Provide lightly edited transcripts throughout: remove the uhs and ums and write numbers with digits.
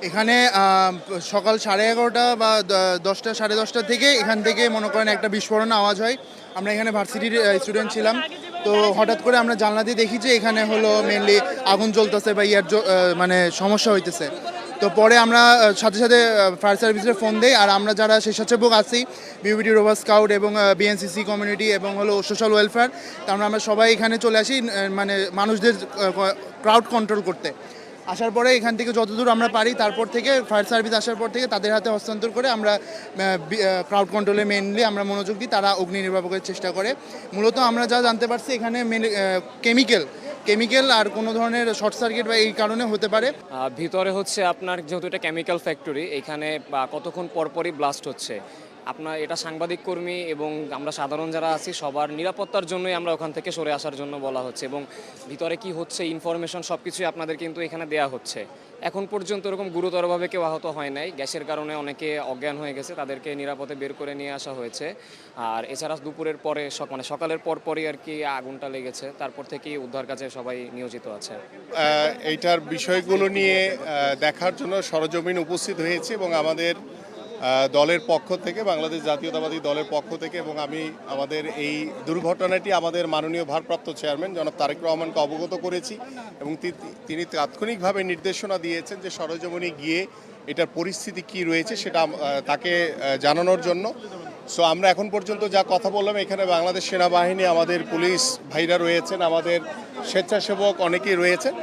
এখানে সকাল 11:30 বা 10টা 10:30 থেকে এখান থেকে মনে করেন একটা বিস্ফোরণ আওয়াজ হয়। আমরা এখানে ভার্সিটির স্টুডেন্ট ছিলাম, তো হঠাৎ করে আমরা জানলা দিয়ে দেখি যে এখানে হলো মেনলি আগুন জ্বলতেছে বা মানে সমস্যা হইতেছে। তো পরে আমরা সাথে সাথে ফায়ার সার্ভিসের ফোন দেই, আর আমরা যারা স্বেচ্ছাসেবক আছি বিউবিটি রোভার স্কাউট এবং বিএনসিসি কমিউনিটি এবং হলো সোশ্যাল ওয়েলফেয়ার, তারপরে আমরা সবাই এখানে চলে আসি মানে মানুষদের ক্রাউড কন্ট্রোল করতে। আসার পরে এখান থেকে যতদূর আমরা পারি, তারপর থেকে ফায়ার সার্ভিস আসার পর থেকে তাদের হাতে হস্তান্তর করে আমরা ক্রাউড কন্ট্রোলে মেনলি আমরা মনোযোগ দিই, তারা অগ্নি নির্বাপকের চেষ্টা করে। মূলত আমরা যা জানতে পারছি এখানে কেমিক্যাল আর কোনো ধরনের শর্ট সার্কিট বা এই কারণে হতে পারে। ভিতরে হচ্ছে আপনার যেহেতু এটা কেমিক্যাল ফ্যাক্টরি, এখানে কতক্ষণ পরপরই ব্লাস্ট হচ্ছে। আপনার এটা সাংবাদিক কর্মী এবং আমরা সাধারণ যারা আছি সবার নিরাপত্তার জন্যই আমরা ওখান থেকে সরে আসার জন্য বলা হচ্ছে, এবং ভিতরে কি হচ্ছে ইনফরমেশন সব কিছুই আপনাদের কিন্তু এখানে দেয়া হচ্ছে। এখন পর্যন্ত এরকম গুরুতরভাবে কেউ আহত হয় নাই। গ্যাসের কারণে অনেকে অজ্ঞান হয়ে গেছে, তাদেরকে নিরাপদে বের করে নিয়ে আসা হয়েছে। আর এছাড়া দুপুরের পরে মানে সকালের পরই আর কি আগুনটা লেগেছে, তারপর থেকেই উদ্ধার কাজে সবাই নিয়োজিত আছে। এইটার বিষয়গুলো নিয়ে দেখার জন্য সরজমিন উপস্থিত হয়েছে এবং আমাদের দলের পক্ষ থেকে, বাংলাদেশ জাতীয়তাবাদী দলের পক্ষ থেকে, এবং আমি আমাদের এই দুর্ঘটনাটি আমাদের মাননীয় ভারপ্রাপ্ত চেয়ারম্যান জনাব তারেক রহমানকে অবগত করেছি এবং তিনি তাৎক্ষণিকভাবে নির্দেশনা দিয়েছেন যে সরজমিনে গিয়ে এটার পরিস্থিতি কি রয়েছে সেটা তাকে জানানোর জন্য। সো আমরা এখন পর্যন্ত যা কথা বললাম, এখানে বাংলাদেশ সেনাবাহিনী, আমাদের পুলিশ ভাইরা রয়েছেন, আমাদের স্বেচ্ছাসেবক অনেকেই রয়েছেন।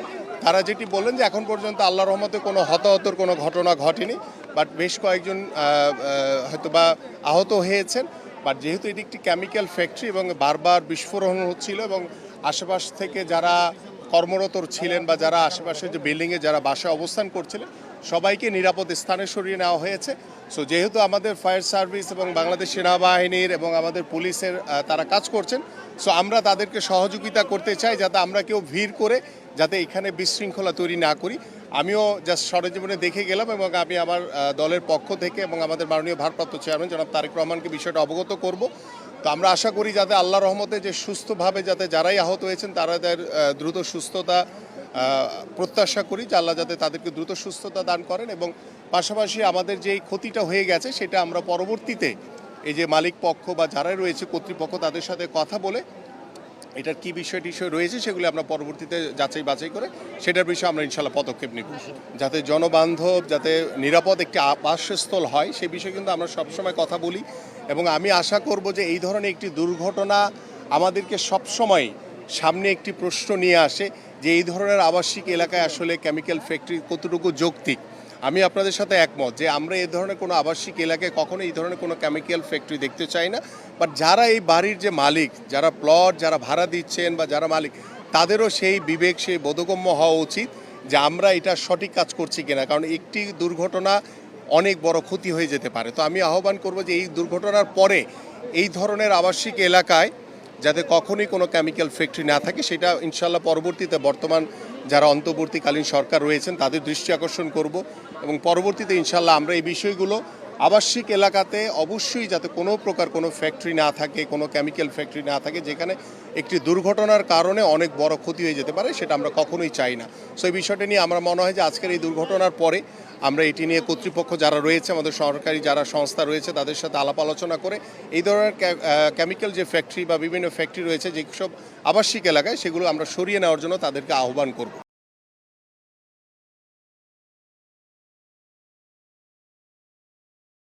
তারা যেটি বললেন যে এখন পর্যন্ত আল্লাহর রহমতে কোনো হতাহতর কোনো ঘটনা ঘটেনি, বাট বেশ কয়েকজন হয়তো বা আহত হয়েছেন। বাট যেহেতু এটি একটি কেমিক্যাল ফ্যাক্টরি এবং বারবার বিস্ফোরণ হচ্ছিল এবং আশেপাশ থেকে যারা কর্মরত ছিলেন বা যারা আশেপাশে যে বিল্ডিংয়ে যারা বাসায় অবস্থান করছিলেন সবাইকে নিরাপদ স্থানে সরিয়ে নেওয়া হয়েছে। সো যেহেতু আমাদের ফায়ার সার্ভিস এবং বাংলাদেশ সেনাবাহিনীর এবং আমাদের পুলিশের তারা কাজ করছেন, সো আমরা তাদেরকে সহযোগিতা করতে চাই যাতে আমরা কেউ ভিড় করে যাতে এখানে বিশৃঙ্খলা তৈরি না করি। আমিও জাস্ট সরেজমিনে দেখে গেলাম এবং আমি আমার দলের পক্ষ থেকে এবং আমাদের মাননীয় ভারপ্রাপ্ত চেয়ারম্যান জনাব তারেক রহমানকে বিষয়টা অবগত করব। তো আমরা আশা করি যাতে আল্লাহ রহমতে যে সুস্থভাবে যাতে যারাই আহত হয়েছেন তাদের দ্রুত সুস্থতা প্রত্যাশা করি, যে আল্লাহ যাতে তাদেরকে দ্রুত সুস্থতা দান করেন, এবং পাশাপাশি আমাদের যেই ক্ষতিটা হয়ে গেছে সেটা আমরা পরবর্তীতে এই যে মালিক পক্ষ বা যারাই রয়েছে কর্তৃপক্ষ তাদের সাথে কথা বলে এটার কী বিষয় রয়েছে সেগুলি আমরা পরবর্তীতে যাচাই বাছাই করে সেটার বিষয়ে আমরা ইনশাল্লাহ পদক্ষেপ নিব, যাতে জনবান্ধব, যাতে নিরাপদ একটি আবাসস্থল হয় সে বিষয়ে কিন্তু আমরা সবসময় কথা বলি। এবং আমি আশা করব যে এই ধরনের একটি দুর্ঘটনা আমাদেরকে সবসময় সামনে একটি প্রশ্ন নিয়ে আসে যে এই ধরনের আবাসিক এলাকায় আসলে কেমিক্যাল ফ্যাক্টরি কতটুকু যৌক্তিক। আমি আপনাদের সাথে একমত যে আমরা এই ধরনের কোনো আবাসিক এলাকায় কখনো এই ধরনের কোনো কেমিক্যাল ফ্যাক্টরি দেখতে চাই না। বাট যারা এই বাড়ির যে মালিক, যারা প্লট যারা ভাড়া দিচ্ছেন বা যারা মালিক, তাদেরও সেই বিবেক, সেই বোধগম্য হওয়া উচিত যে আমরা এটা সঠিক কাজ করছি কিনা, কারণ একটি দুর্ঘটনা অনেক বড় ক্ষতি হয়ে যেতে পারে। তো আমি আহ্বান করব যে এই দুর্ঘটনার পরে এই ধরনের আবাসিক এলাকায় যাতে কখনোই কোনো কেমিক্যাল ফ্যাক্টরি না থাকে সেটা ইনশাল্লাহ পরবর্তীতে বর্তমান যারা অন্তর্বর্তীকালীন সরকার রয়েছেন তাদের দৃষ্টি আকর্ষণ করব, এবং পরবর্তীতে ইনশাল্লাহ আমরা এই বিষয়গুলো আবাসিক এলাকাতে অবশ্যই যাতে কোনো প্রকার কোনো ফ্যাক্টরি না থাকে, কোনো কেমিক্যাল ফ্যাক্টরি না থাকে যেখানে একটি দুর্ঘটনার কারণে অনেক বড় ক্ষতি হয়ে যেতে পারে, সেটা আমরা কখনোই চাই না। সো এই বিষয়টা নিয়ে আমার মনে হয় যে আজকের এই দুর্ঘটনার পরে আমরা এটি নিয়ে কর্তৃপক্ষ যারা রয়েছে, আমাদের সরকারি যারা সংস্থা রয়েছে তাদের সাথে আলাপ আলোচনা করে এই ধরনের কেমিক্যাল যে ফ্যাক্টরি বা বিভিন্ন ফ্যাক্টরি রয়েছে যেসব আবাসিক এলাকায় সেগুলো আমরা সরিয়ে নেওয়ার জন্য তাদেরকে আহ্বান করব।